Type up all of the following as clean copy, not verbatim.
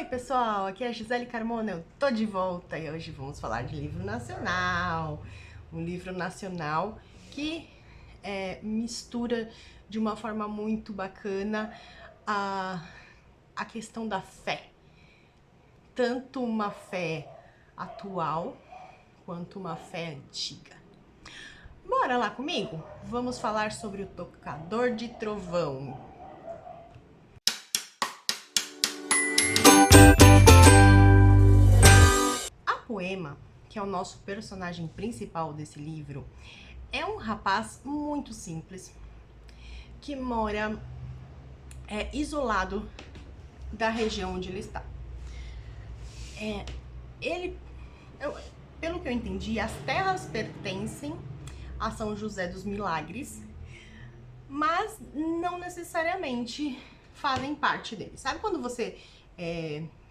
Oi pessoal, aqui é a Gisele Carmona, eu tô de volta e hoje vamos falar de livro nacional. Um livro nacional que mistura de uma forma muito bacana a questão da fé. Tanto uma fé atual quanto uma fé antiga. Bora lá comigo? Vamos falar sobre o Tocador de Trovão. Poema, que é o nosso personagem principal desse livro, é um rapaz muito simples que mora isolado da região onde ele está. Pelo que eu entendi, as terras pertencem a São José dos Milagres, mas não necessariamente fazem parte dele. Sabe quando você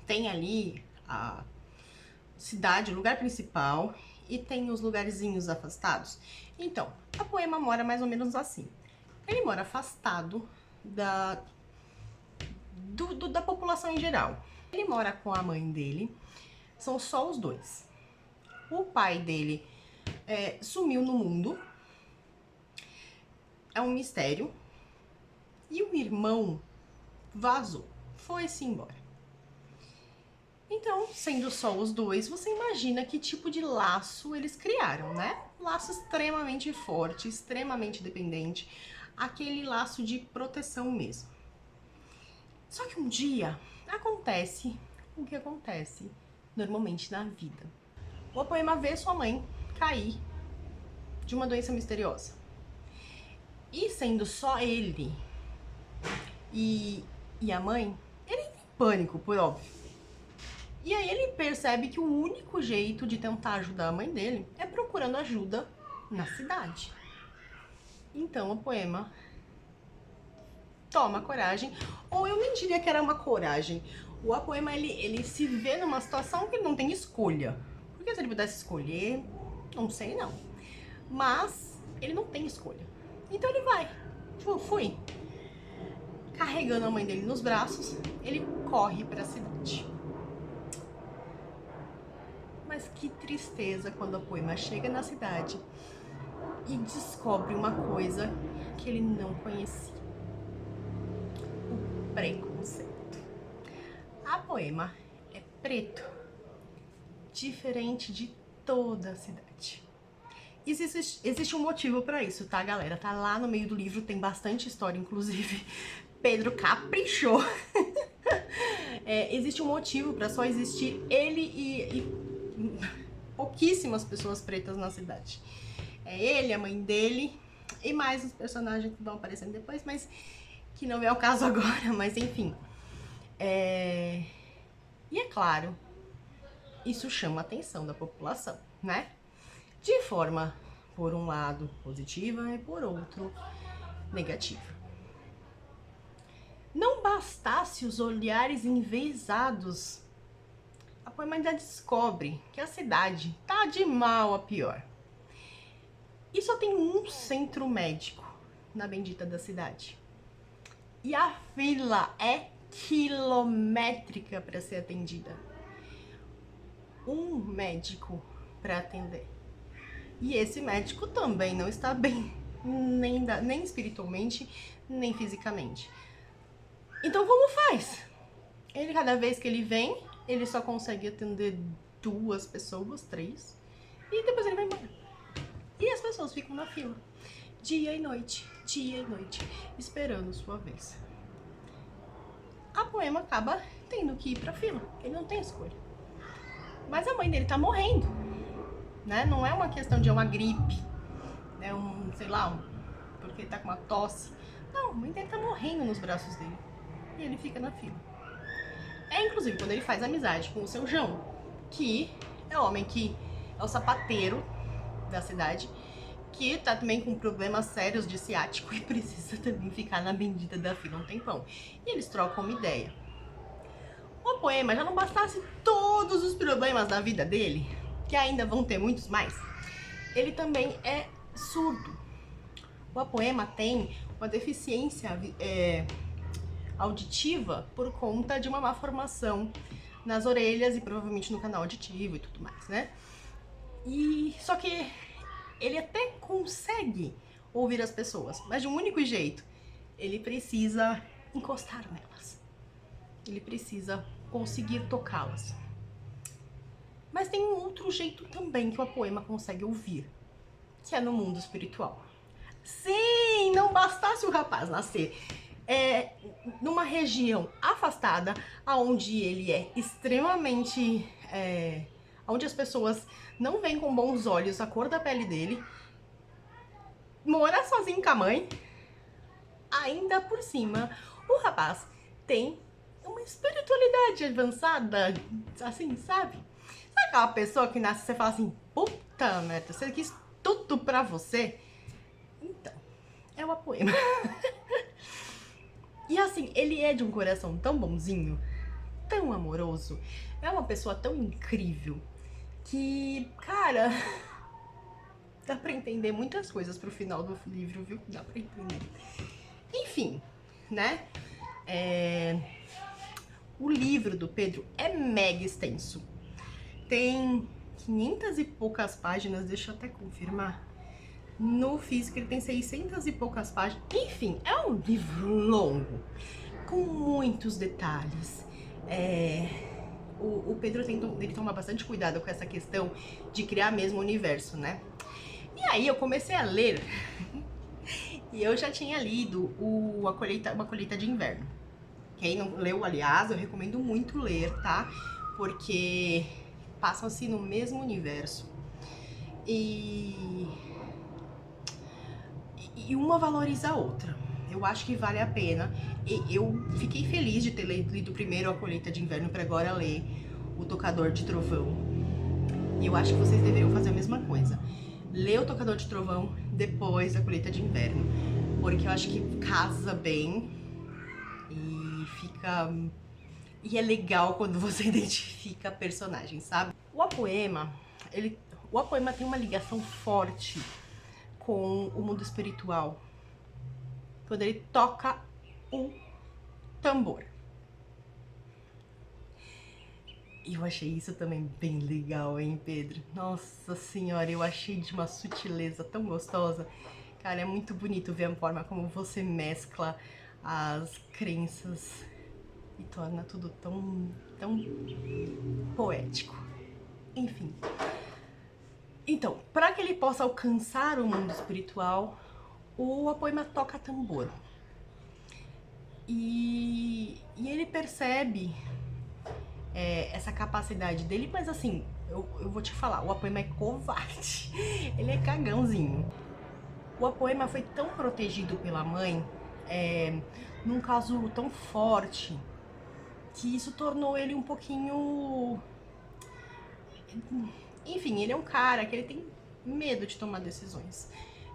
tem ali a cidade, o lugar principal, e tem os lugarzinhos afastados? Então, a Poema mora mais ou menos assim. Ele mora afastado da população em geral. Ele mora com a mãe dele, são só os dois. O pai dele sumiu no mundo, é um mistério, e o irmão vazou, foi-se embora. Então, sendo só os dois, você imagina que tipo de laço eles criaram, né? Um laço extremamente forte, extremamente dependente, aquele laço de proteção mesmo. Só que um dia acontece o que acontece normalmente na vida. O Poema vê sua mãe cair de uma doença misteriosa. E sendo só ele e a mãe, ele entra em pânico, por óbvio. E aí ele percebe que o único jeito de tentar ajudar a mãe dele é procurando ajuda na cidade. Então o Poema toma coragem, ou eu nem diria que era uma coragem. O Poema ele se vê numa situação que ele não tem escolha. Porque se ele pudesse escolher, não sei não. Mas ele não tem escolha. Então ele vai. Fui. Carregando a mãe dele nos braços, ele corre para a cidade. Mas que tristeza quando a Poema chega na cidade e descobre uma coisa que ele não conhecia: o preconceito. A Poema é preto, diferente de toda a cidade. Existe um motivo para isso, tá, galera? Tá lá no meio do livro, tem bastante história, inclusive Pedro caprichou. Existe um motivo para só existir ele e pouquíssimas pessoas pretas na cidade. É ele, a mãe dele e mais os personagens que vão aparecendo depois, mas que não é o caso agora, mas enfim. E é claro, isso chama a atenção da população, né? De forma, por um lado, positiva e por outro, negativa. Não bastasse os olhares enviesados, a Poema ainda descobre que a cidade tá de mal a pior. E só tem um centro médico na bendita da cidade. E a fila é quilométrica para ser atendida. Um médico para atender. E esse médico também não está bem, nem espiritualmente, nem fisicamente. Então como faz? Ele, cada vez que ele vem, ele só consegue atender 2 pessoas, 3, e depois ele vai embora. E as pessoas ficam na fila, dia e noite, esperando sua vez. A Poema acaba tendo que ir pra fila, ele não tem escolha. Mas a mãe dele tá morrendo, né? Não é uma questão de uma gripe, né? Porque ele tá com uma tosse. Não, a mãe dele tá morrendo nos braços dele. E ele fica na fila. Inclusive, quando ele faz amizade com o seu João, que é o homem que é o sapateiro da cidade, que tá também com problemas sérios de ciático e precisa também ficar na bendita da fila um tempão. E eles trocam uma ideia. O Poema já não bastasse todos os problemas da vida dele, que ainda vão ter muitos mais, ele também é surdo. O Poema tem uma deficiência auditiva por conta de uma má formação nas orelhas e provavelmente no canal auditivo e tudo mais, né? E só que ele até consegue ouvir as pessoas, mas de um único jeito. Ele precisa encostar nelas. Ele precisa conseguir tocá-las. Mas tem um outro jeito também que o Apoema consegue ouvir, que é no mundo espiritual. Sim, não bastasse o rapaz nascer numa região afastada, onde ele é extremamente... onde as pessoas não veem com bons olhos a cor da pele dele, mora sozinho com a mãe, ainda por cima, o rapaz tem uma espiritualidade avançada, assim, sabe? Sabe aquela pessoa que nasce e você fala assim, puta merda, você quis tudo pra você? Então, é o Apoema. E assim, ele é de um coração tão bonzinho, tão amoroso, é uma pessoa tão incrível, que, cara, dá pra entender muitas coisas pro final do livro, viu? Dá pra entender. Enfim, né? O livro do Pedro é mega extenso. Tem 500 e poucas páginas, deixa eu até confirmar. No físico ele tem 600 e poucas páginas. Enfim, é um livro longo, com muitos detalhes. O Pedro ele toma bastante cuidado com essa questão de criar mesmo o universo, né? E aí eu comecei a ler, e eu já tinha lido Uma Colheita de Inverno. Quem não leu, aliás, eu recomendo muito ler, tá? Porque passam-se no mesmo universo. E uma valoriza a outra. Eu acho que vale a pena. E eu fiquei feliz de ter lido primeiro A Colheita de Inverno para agora ler O Tocador de Trovão. E eu acho que vocês deveriam fazer a mesma coisa. Ler O Tocador de Trovão depois da Colheita de Inverno. Porque eu acho que casa bem e fica... E é legal quando você identifica personagens, sabe? O Apoema tem uma ligação forte com o mundo espiritual, quando ele toca o tambor. E eu achei isso também bem legal, hein, Pedro? Nossa senhora, eu achei de uma sutileza tão gostosa. Cara, é muito bonito ver a forma como você mescla as crenças e torna tudo tão poético. Enfim. Então, para que ele possa alcançar o mundo espiritual, o Apoema toca tambor. E ele percebe essa capacidade dele, mas assim, eu vou te falar, o Apoema é covarde, ele é cagãozinho. O Apoema foi tão protegido pela mãe, num caso tão forte, que isso tornou ele um pouquinho... Enfim, ele é um cara que ele tem medo de tomar decisões,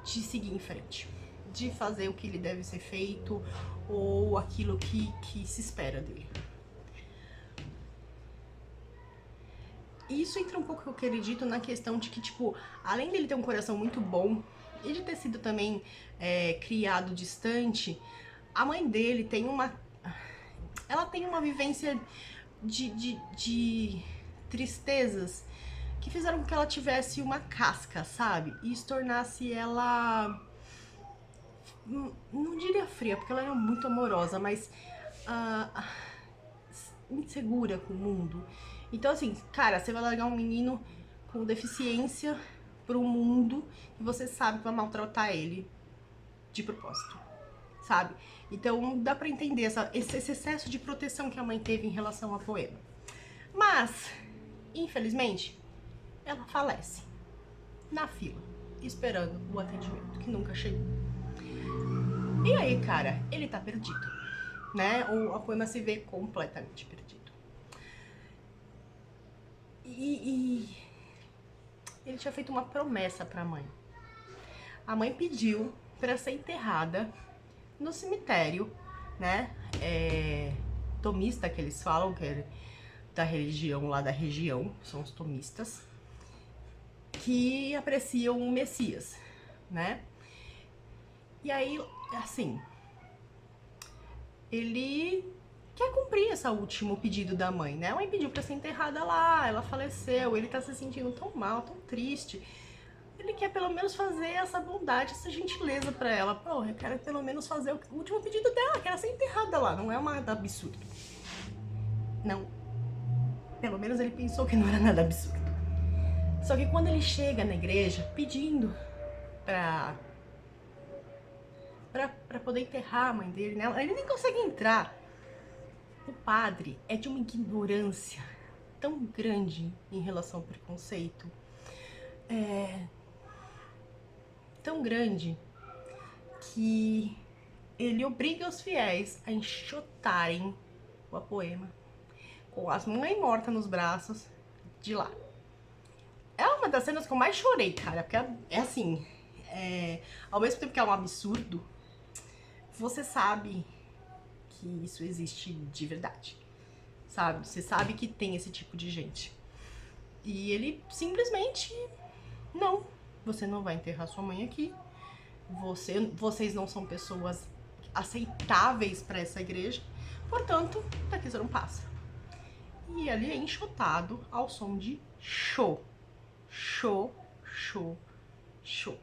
de seguir em frente, de fazer o que lhe deve ser feito ou aquilo que se espera dele. Isso entra um pouco, eu acredito, na questão de que, tipo, além dele ter um coração muito bom e de ter sido também criado distante, a mãe dele tem ela tem uma vivência de tristezas que fizeram com que ela tivesse uma casca, sabe? E isso tornasse ela... não diria fria, porque ela era muito amorosa, mas insegura com o mundo. Então assim, cara, você vai largar um menino com deficiência pro mundo e você sabe que vai maltratar ele de propósito, sabe? Então dá pra entender esse excesso de proteção que a mãe teve em relação ao Apoema. Mas, infelizmente, ela falece na fila, esperando o atendimento, que nunca chegou. E aí, cara, ele tá perdido, né? O Apoema se vê completamente perdido. E ele tinha feito uma promessa pra mãe. A mãe pediu pra ser enterrada no cemitério, né? Tomista, que eles falam, que é da religião lá da região, são os tomistas, que apreciam o Messias, né? E aí, assim, ele quer cumprir esse último pedido da mãe, né? A mãe pediu pra ser enterrada lá, ela faleceu, ele tá se sentindo tão mal, tão triste. Ele quer pelo menos fazer essa bondade, essa gentileza pra ela. Pô, eu quero pelo menos fazer o último pedido dela, quero ser enterrada lá, não é uma absurdo. Não. Pelo menos ele pensou que não era nada absurdo. Só que quando ele chega na igreja pedindo pra poder enterrar a mãe dele, né? Ele nem consegue entrar. O padre é de uma ignorância tão grande em relação ao preconceito. Tão grande que ele obriga os fiéis a enxotarem o Apoema com as mães mortas nos braços de lá. É uma das cenas que eu mais chorei, cara, porque é assim, ao mesmo tempo que é um absurdo, você sabe que isso existe de verdade, sabe? Você sabe que tem esse tipo de gente. E ele simplesmente, não, você não vai enterrar sua mãe aqui, vocês não são pessoas aceitáveis para essa igreja, portanto, daqui você não passa. E ali é enxotado ao som de show. Show, show, show.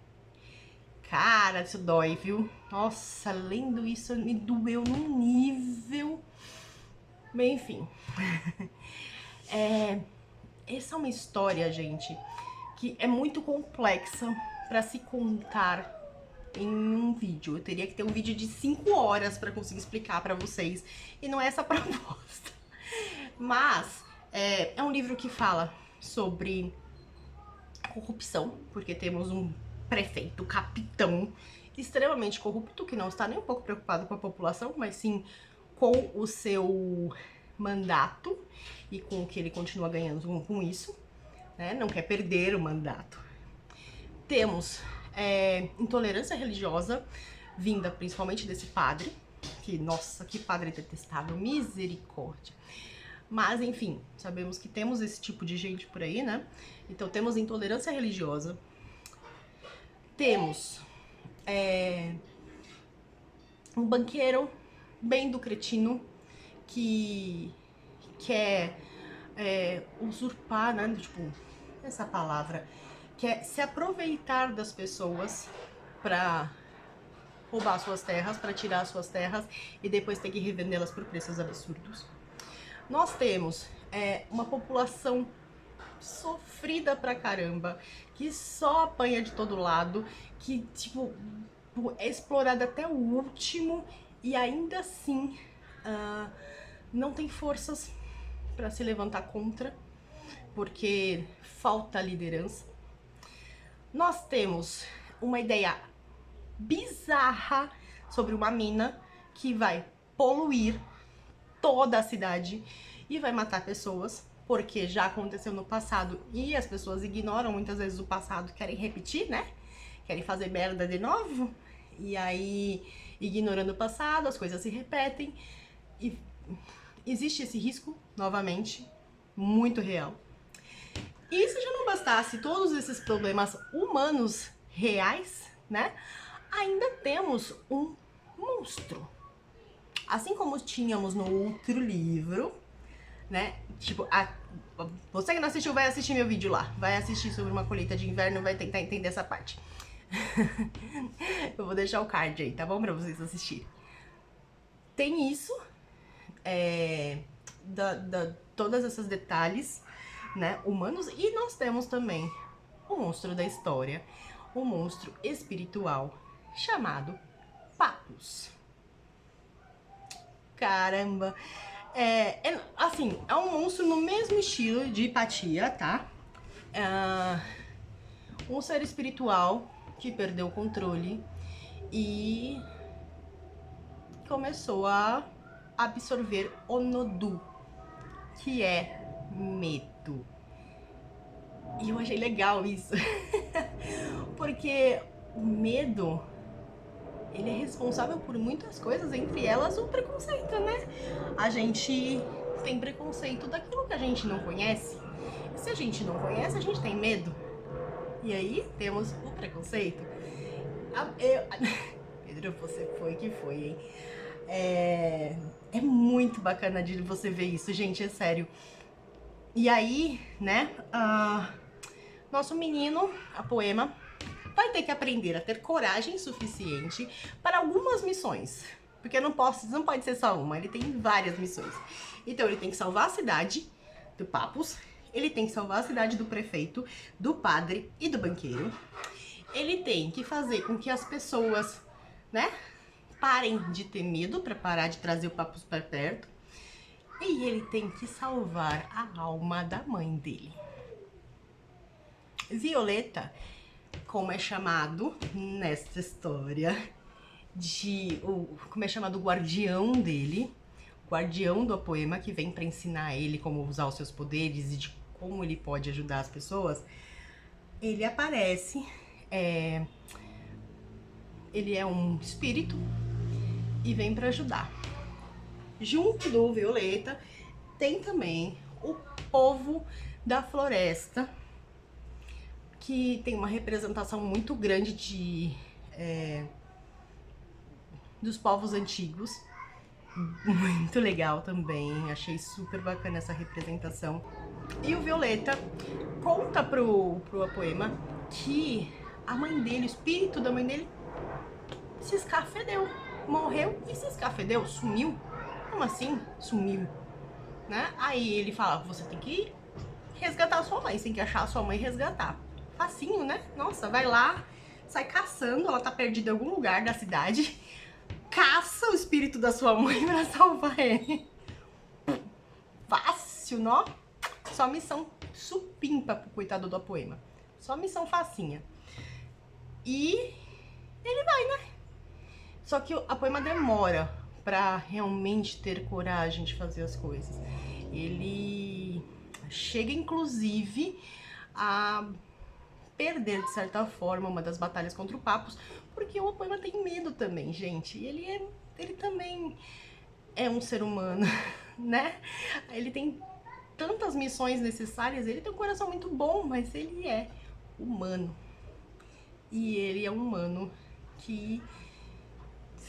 Cara, isso dói, viu? Nossa, lendo isso me doeu num nível... Bem, enfim. Essa é uma história, gente, que é muito complexa pra se contar em um vídeo. Eu teria que ter um vídeo de 5 horas pra conseguir explicar pra vocês. E não é essa a proposta. Mas é um livro que fala sobre corrupção, porque temos um prefeito, capitão, extremamente corrupto, que não está nem um pouco preocupado com a população, mas sim com o seu mandato e com o que ele continua ganhando com isso, né? Não quer perder o mandato. Temos intolerância religiosa, vinda principalmente desse padre, que, nossa, que padre detestável, misericórdia. Mas, enfim, sabemos que temos esse tipo de gente por aí, né? Então, temos intolerância religiosa. Temos um banqueiro bem do cretino que quer usurpar, né? Tipo, essa palavra. Quer se aproveitar das pessoas pra roubar suas terras, pra tirar suas terras e depois ter que revendê-las por preços absurdos. Nós temos uma população sofrida pra caramba, que só apanha de todo lado, que, tipo, é explorada até o último e ainda assim não tem forças pra se levantar contra, porque falta liderança. Nós temos uma ideia bizarra sobre uma mina que vai poluir toda a cidade e vai matar pessoas, porque já aconteceu no passado e as pessoas ignoram muitas vezes o passado, querem repetir, né? Querem fazer merda de novo, e aí, ignorando o passado, as coisas se repetem, e existe esse risco, novamente, muito real. E se já não bastasse todos esses problemas humanos reais, né? Ainda temos um monstro. Assim como tínhamos no outro livro, né? Tipo, você que não assistiu vai assistir meu vídeo lá. Vai assistir sobre uma colheita de inverno, vai tentar entender essa parte. Eu vou deixar o card aí, tá bom? Pra vocês assistirem. Tem isso, todos esses detalhes, né, humanos. E nós temos também o monstro da história, o monstro espiritual, chamado Papus. Caramba! Assim, é um monstro no mesmo estilo de Hipatia, tá? Um ser espiritual que perdeu o controle e começou a absorver o Nodu, que é medo. E eu achei legal isso, porque o medo, ele é responsável por muitas coisas, entre elas o preconceito, né? A gente tem preconceito daquilo que a gente não conhece. E se a gente não conhece, a gente tem medo. E aí temos o preconceito. Pedro, você foi que foi, hein? É muito bacana de você ver isso, gente, é sério. E aí, né, nosso menino, a Poema, vai ter que aprender a ter coragem suficiente para algumas missões. Porque não pode ser só uma, ele tem várias missões. Então ele tem que salvar a cidade do Papus, ele tem que salvar a cidade do prefeito, do padre e do banqueiro. Ele tem que fazer com que as pessoas, né, parem de ter medo para parar de trazer o Papus para perto. E ele tem que salvar a alma da mãe dele. Violeta, como é chamado nesta história, como é chamado o guardião dele, o guardião do Apoema, que vem para ensinar ele como usar os seus poderes e de como ele pode ajudar as pessoas. Ele aparece, ele é um espírito e vem para ajudar. Junto do Violeta tem também o povo da floresta, que tem uma representação muito grande dos povos antigos. Muito legal também, achei super bacana essa representação. E o Violeta conta pro Apoema que a mãe dele, o espírito da mãe dele, se escafedeu, morreu e se escafedeu, sumiu. Como assim? Sumiu, né? Aí ele fala, você tem que resgatar a sua mãe, você tem que achar a sua mãe e resgatar. Facinho, né? Nossa, vai lá, sai caçando, ela tá perdida em algum lugar da cidade, caça o espírito da sua mãe pra salvar ele. Fácil, não? Só missão supimpa pro coitado do Apoema. Só missão facinha. E ele vai, né? Só que o Apoema demora pra realmente ter coragem de fazer as coisas. Ele chega, inclusive, a perder, de certa forma, uma das batalhas contra o Papus, porque o Apoema tem medo também, gente. E ele também é um ser humano, né? Ele tem tantas missões necessárias, ele tem um coração muito bom, mas ele é humano. E ele é um humano que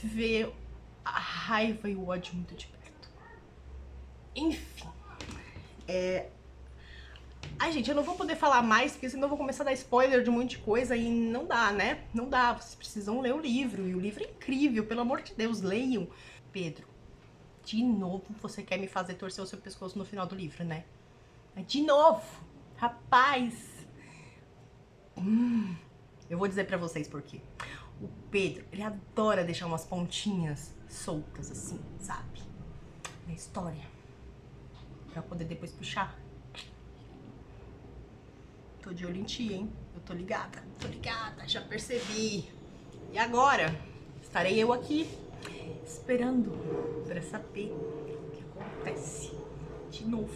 vê a raiva e o ódio muito de perto. Enfim. Ai, gente, eu não vou poder falar mais, porque senão eu vou começar a dar spoiler de um monte de coisa e não dá, né? Não dá, vocês precisam ler o livro. E o livro é incrível, pelo amor de Deus, leiam. Pedro, de novo você quer me fazer torcer o seu pescoço no final do livro, né? De novo, rapaz. Eu vou dizer pra vocês por quê. O Pedro, ele adora deixar umas pontinhas soltas assim, sabe? Na história. Pra poder depois puxar. Tô de olho em ti, hein? Eu tô ligada, já percebi. E agora, estarei eu aqui, esperando pra saber o que acontece de novo.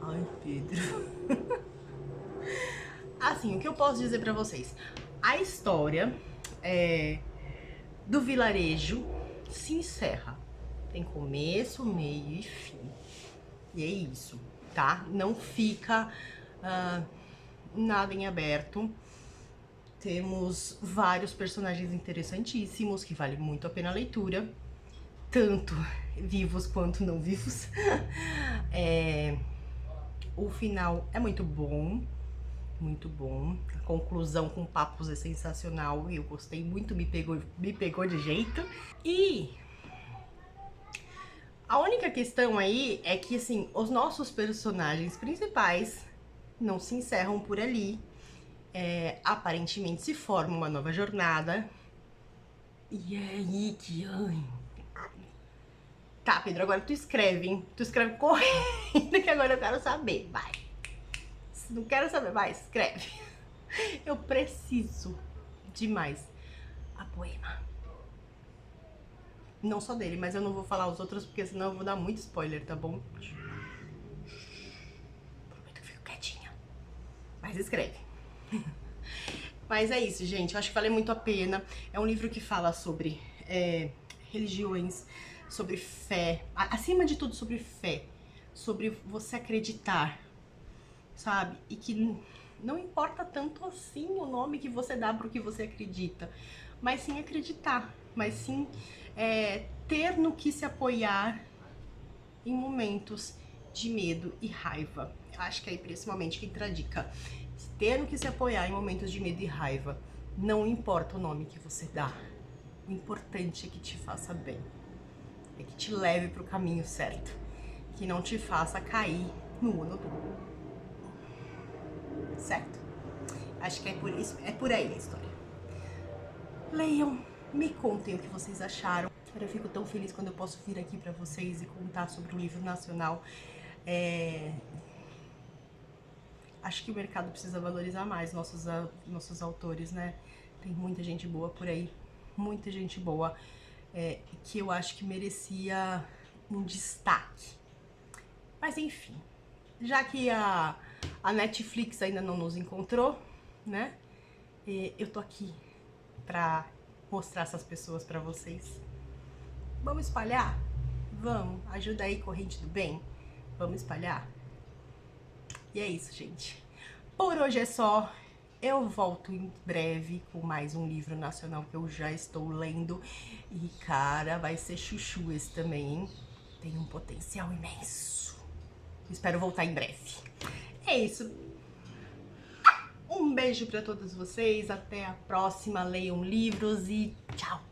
Ai, Pedro. Assim, o que eu posso dizer pra vocês? A história do vilarejo se encerra. Tem começo, meio e fim. E é isso, tá? Não fica nada em aberto. Temos vários personagens interessantíssimos que vale muito a pena a leitura, tanto vivos quanto não vivos. O final é muito bom, muito bom. A conclusão com Papus é sensacional, eu gostei muito, me pegou de jeito. E a única questão aí é que, assim, os nossos personagens principais não se encerram por ali. Aparentemente se forma uma nova jornada. E é aí que... Ai. Tá, Pedro, agora tu escreve, hein? Tu escreve correndo, que agora eu quero saber. Vai. Não quero saber, vai, escreve. Eu preciso demais. A Poema. Não só dele, mas eu não vou falar os outros, porque senão eu vou dar muito spoiler, tá bom? Prometo que fico quietinha. Mas escreve. Mas é isso, gente. Eu acho que vale muito a pena. É um livro que fala sobre religiões, sobre fé. Acima de tudo, sobre fé. Sobre você acreditar, sabe? E que não importa tanto assim o nome que você dá pro que você acredita, mas sim acreditar. mas sim ter no que se apoiar em momentos de medo e raiva. Acho que é principalmente que entra a dica. Ter no que se apoiar em momentos de medo e raiva. Não importa o nome que você dá. O importante é que te faça bem. É que te leve para o caminho certo. Que não te faça cair no olho duro. Certo? Acho que é por isso, é por aí a história. Leiam, me contem o que vocês acharam. Eu fico tão feliz quando eu posso vir aqui para vocês e contar sobre o livro nacional. Acho que o mercado precisa valorizar mais nossos autores, né? Tem muita gente boa por aí, muita gente boa, que eu acho que merecia um destaque. Mas enfim, já que a Netflix ainda não nos encontrou, né? Eu tô aqui pra mostrar essas pessoas pra vocês. Vamos espalhar? Vamos, ajuda aí, corrente do bem. Vamos espalhar? E é isso, gente. Por hoje é só. Eu volto em breve com mais um livro nacional que eu já estou lendo. E, cara, vai ser chuchu esse também, hein? Tem um potencial imenso. Espero voltar em breve. É isso. Um beijo pra todos vocês. Até a próxima. Leiam livros e tchau!